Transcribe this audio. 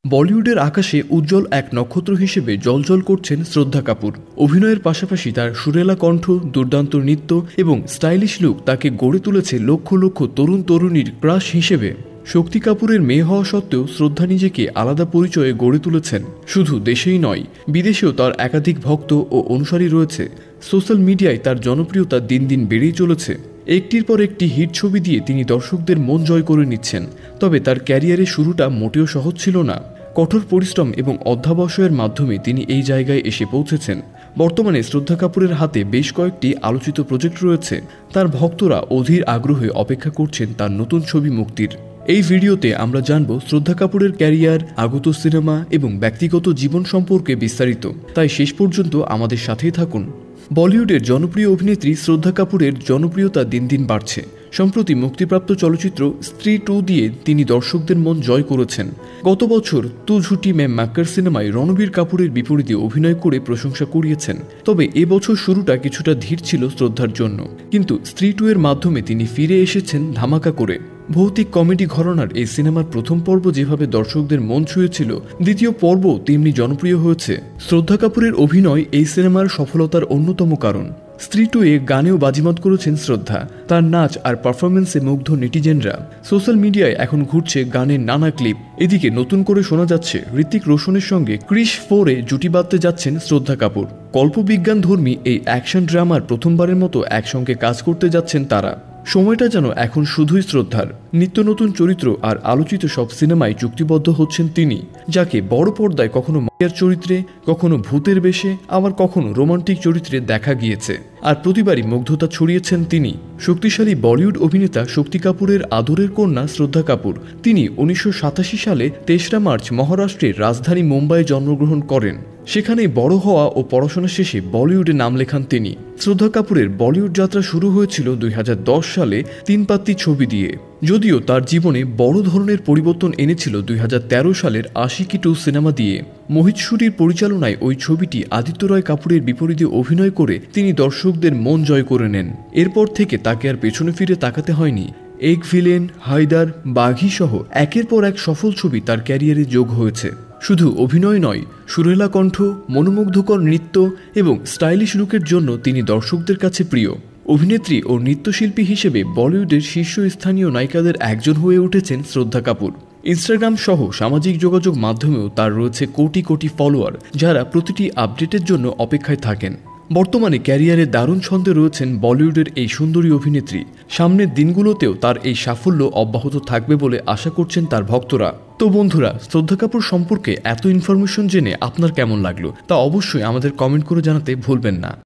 বলিউডের আকাশে উজ্জ্বল এক নক্ষত্র হিসেবে জ্বলজ্বল করছেন শ্রদ্ধা কাপুর। অভিনয়ের পাশাপাশি তার সুরেলা কণ্ঠ, দুর্দান্ত নৃত্য এবং স্টাইলিশ লুক তাকে গড়ে তুলেছে লক্ষ লক্ষ তরুণ তরুণীর ক্রাশ হিসেবে। শক্তি কাপুরের মেয়ে হওয়া সত্ত্বেও শ্রদ্ধা নিজেকে আলাদা পরিচয়ে গড়ে তুলেছেন। শুধু দেশেই নয়, বিদেশেও তার একাধিক ভক্ত ও অনুসারী রয়েছে। সোশ্যাল মিডিয়ায় তার জনপ্রিয়তা দিন দিন বেড়েই চলেছে। একটির পর একটি হিট ছবি দিয়ে তিনি দর্শকদের মন জয় করে নিচ্ছেন। তবে তার ক্যারিয়ারের শুরুটা মোটেও সহজ ছিল না। কঠোর পরিশ্রম এবং অধ্যাবসায়ের মাধ্যমে তিনি এই জায়গায় এসে পৌঁছেছেন। বর্তমানে শ্রদ্ধা কাপুরের হাতে বেশ কয়েকটি আলোচিত প্রজেক্ট রয়েছে। তার ভক্তরা অধীর আগ্রহে অপেক্ষা করছেন তার নতুন ছবি মুক্তির। এই ভিডিওতে আমরা জানব শ্রদ্ধা কাপুরের ক্যারিয়ার, আগত সিনেমা এবং ব্যক্তিগত জীবন সম্পর্কে বিস্তারিত। তাই শেষ পর্যন্ত আমাদের সাথেই থাকুন। বলিউডের জনপ্রিয় অভিনেত্রী শ্রদ্ধা কাপুরের জনপ্রিয়তা দিন দিন বাড়ছে। সম্প্রতি মুক্তিপ্রাপ্ত চলচ্চিত্র স্ত্রী 2 দিয়ে তিনি দর্শকদের মন জয় করেছেন। গত বছর তু ঝুটি মে মাক্কর সিনেমায় রণবীর কাপুরের বিপরীতে অভিনয় করে প্রশংসা কুড়িয়েছেন। তবে এবছর শুরুটা কিছুটা ধীর ছিল শ্রদ্ধার জন্য, কিন্তু স্ত্রী 2 এর মাধ্যমে তিনি ফিরে এসেছেন ধামাকা করে। ভৌতিক কমেডি ঘরানার এই সিনেমার প্রথম পর্ব যেভাবে দর্শকদের মন ছুঁয়েছিল, দ্বিতীয় পর্ব তেমনি জনপ্রিয় হয়েছে। শ্রদ্ধা কাপুরের অভিনয় এই সিনেমার সফলতার অন্যতম কারণ। স্ত্রী 2 এ গানেও বাজিমাত করেছেন শ্রদ্ধা। তার নাচ আর পারফরমেন্সে মুগ্ধ নেটিজেনরা। সোশ্যাল মিডিয়ায় এখন ঘুরছে গানের নানা ক্লিপ। এদিকে নতুন করে শোনা যাচ্ছে ঋত্বিক রোশনের সঙ্গে ক্রিশ 4 এ জুটি বাঁধতে যাচ্ছেন শ্রদ্ধা কাপুর। কল্পবিজ্ঞান ধর্মী এই অ্যাকশন ড্রামার প্রথমবারের মতো একসঙ্গে কাজ করতে যাচ্ছেন তারা। সময়টা যেন এখন শুধুই শ্রদ্ধার। নিত্য নতুন চরিত্র আর আলোচিত সব সিনেমায় চুক্তিবদ্ধ হচ্ছেন তিনি, যাকে বড় পর্দায় কখনো মায়ের চরিত্রে, কখনো ভূতের বেশে, আবার কখনো রোমান্টিক চরিত্রে দেখা গিয়েছে। আর প্রতিবারই মুগ্ধতা ছড়িয়েছেন তিনি। শক্তিশালী বলিউড অভিনেতা শক্তি কাপুরের আদরের কন্যা শ্রদ্ধা কাপুর। তিনি 1987 সালে 23 মার্চ মহারাষ্ট্রের রাজধানী মুম্বাইয়ে জন্মগ্রহণ করেন। সেখানেই বড় হওয়া ও পড়াশোনা শেষে বলিউডে নাম লেখান তিনি। শ্রদ্ধা কাপুরের বলিউড যাত্রা শুরু হয়েছিল 2010 সালে 3 পাত্তি ছবি দিয়ে। যদিও তার জীবনে বড় ধরনের পরিবর্তন এনেছিল 2013 সালের আশিকি 2 সিনেমা দিয়ে। মোহিত সুরির পরিচালনায় ওই ছবিটি আদিত্য রয় কাপুরের বিপরীতে অভিনয় করে তিনি দর্শকদের মন জয় করে নেন। এরপর থেকে তাকে আর পেছনে ফিরে তাকাতে হয়নি। এক ভিলেন, হায়দার, বাঘি সহ একের পর এক সফল ছবি তার ক্যারিয়ারে যোগ হয়েছে। শুধু অভিনয় নয়, সুরেলা কণ্ঠ, মনোমুগ্ধকর নৃত্য এবং স্টাইলিশ লুকের জন্য তিনি দর্শকদের কাছে প্রিয়। অভিনেত্রী ও নৃত্যশিল্পী হিসেবে বলিউডের শীর্ষস্থানীয় নায়িকাদের একজন হয়ে উঠেছেন শ্রদ্ধা কাপুর। ইনস্টাগ্রাম সহ সামাজিক যোগাযোগ মাধ্যমেও তার রয়েছে কোটি কোটি ফলোয়ার, যারা প্রতিটি আপডেটের জন্য অপেক্ষায় থাকেন। বর্তমানে ক্যারিয়ারে দারুণ ছন্দে রয়েছেন বলিউডের এই সুন্দরী অভিনেত্রী। সামনের দিনগুলোতেও তার এই সাফল্য অব্যাহত থাকবে বলে আশা করছেন তার ভক্তরা। তো বন্ধুরা, শ্রদ্ধা কাপুর সম্পর্কে এত ইনফরমেশন জেনে আপনার কেমন লাগলো তা অবশ্যই আমাদের কমেন্ট করে জানাতে ভুলবেন না।